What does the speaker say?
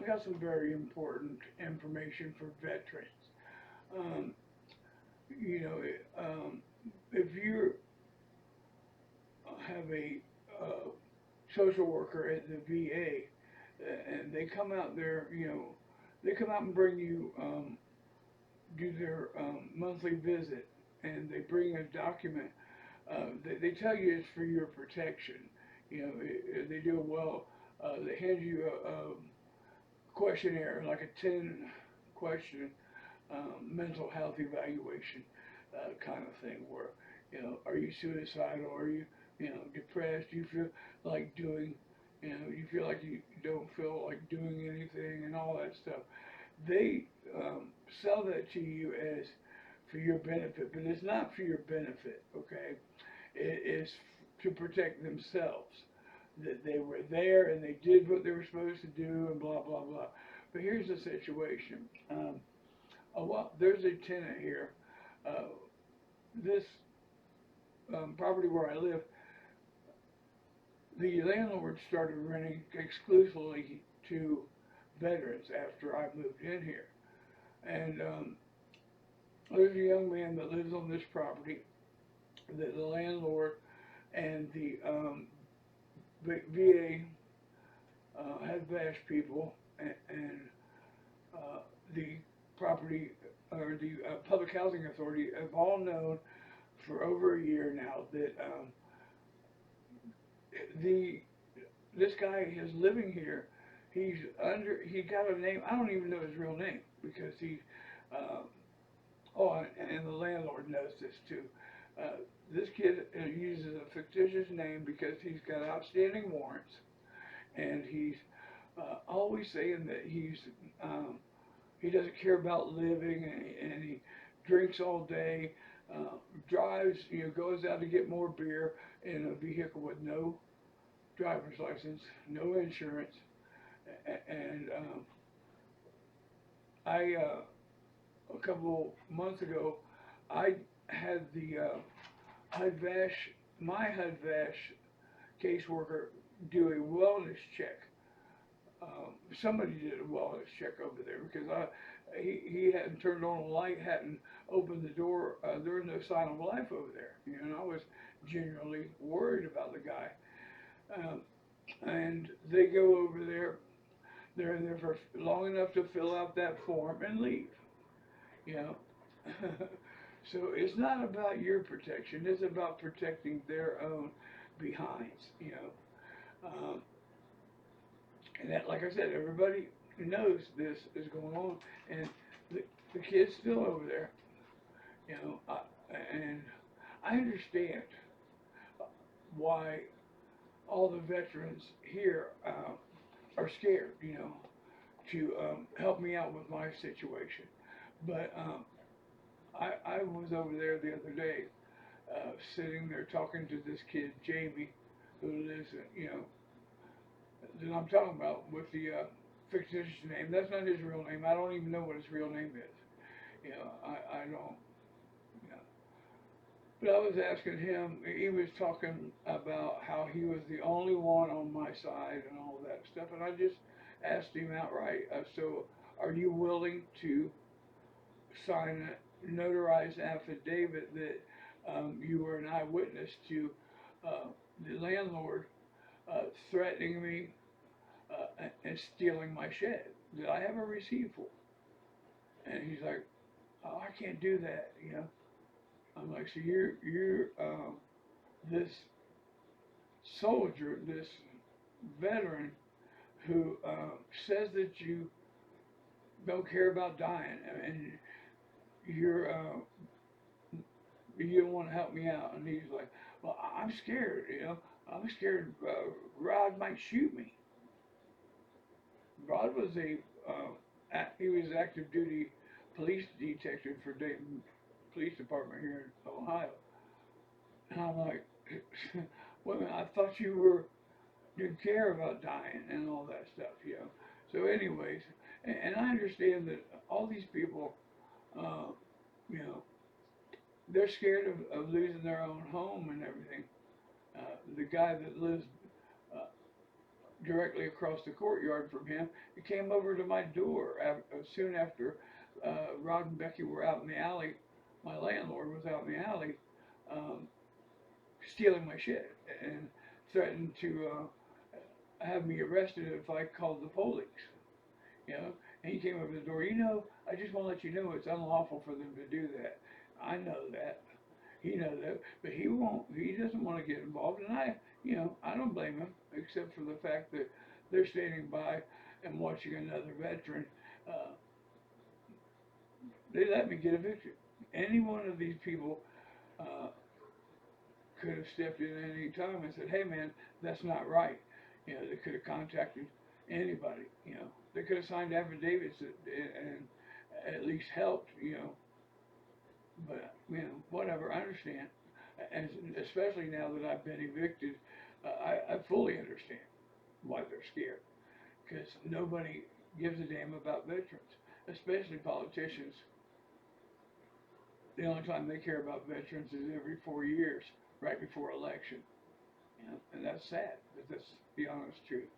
I've got some very important information for veterans. Um, you know, if you have a uh, social worker at the VA, and they come out there, they come out and bring you, do their monthly visit, and they bring a document. They tell you it's for your protection. They do well. They hand you a questionnaire, like a 10 question mental health evaluation kind of thing, where are you suicidal? Are you depressed? Do you feel like doing you feel like you don't feel like doing anything and all that stuff. They sell that to you as for your benefit, but it's not for your benefit. Okay, it is to protect themselves, that they were there and they did what they were supposed to do and blah blah blah. But here's the situation. Well, there's a tenant here. Uh, this property where I live, the landlord started renting exclusively to veterans after I moved in here. And there's a young man that lives on this property that the landlord and the VA had bashed people, and the property or the public housing authority have all known for over a year now that the this guy is living here. He got a name. I don't even know his real name because uh, and the landlord knows this too. Uh, this kid uses a fictitious name because he's got outstanding warrants, and he's always saying that he doesn't care about living, and he drinks all day, drives, goes out to get more beer in a vehicle with no driver's license, no insurance, and I a couple months ago, I had the HUD-VASH, my HUD-VASH caseworker do a wellness check. Somebody did a wellness check over there because he hadn't turned on a light, hadn't opened the door. There was no sign of life over there. And I was genuinely worried about the guy. Um, and they go over there. They're in there for long enough to fill out that form and leave. You know. So it's not about your protection. It's about protecting their own behinds. And that, like I said, everybody knows this is going on, and the kid's still over there. And I understand why all the veterans here are scared, to help me out with my situation. But I was over there the other day, sitting there talking to this kid, Jamie, who lives, that I'm talking about with the fictitious name. That's not his real name. I don't even know what his real name is. I don't. You know. But I was asking him. He was talking about how he was the only one on my side and all that stuff, and I just asked him outright. So, are you willing to sign a notarized affidavit that you were an eyewitness to uh, the landlord threatening me and stealing my shed that I have a receipt for? And he's like, oh, I can't do that. I'm like, so you're this soldier, this veteran who says that you don't care about dying, and you don't want to help me out. And he's like, well, I'm scared. I'm scared Rod might shoot me. Rod was he was active duty police detective for Dayton Police Department here in Ohio. And I'm like, well, I thought didn't care about dying and all that stuff. So anyways, and I understand that all these people, uh, you know, they're scared of losing their own home and everything. The guy that lives directly across the courtyard from him. He came over to my door soon after Rod and Becky were out in the alley. My landlord was out in the alley um, stealing my shit and threatened to have me arrested if I called the police. You know, and he came over the door. You know, I just want to let you know it's unlawful for them to do that. I know that. He knows that, but he won't. He doesn't want to get involved, and I don't blame him, except for the fact that they're standing by and watching another veteran. Uh, they let me get evicted. Any one of these people uh, could have stepped in at any time and said, "Hey, man, that's not right." You know, they could have contacted anybody. You know, they could have signed affidavits and at least helped. You know, but whatever. I understand, and especially now that I've been evicted, I fully understand why they're scared because nobody gives a damn about veterans, especially politicians. The only time they care about veterans is every 4 years, right before election. You know, and that's sad, but that's the honest truth.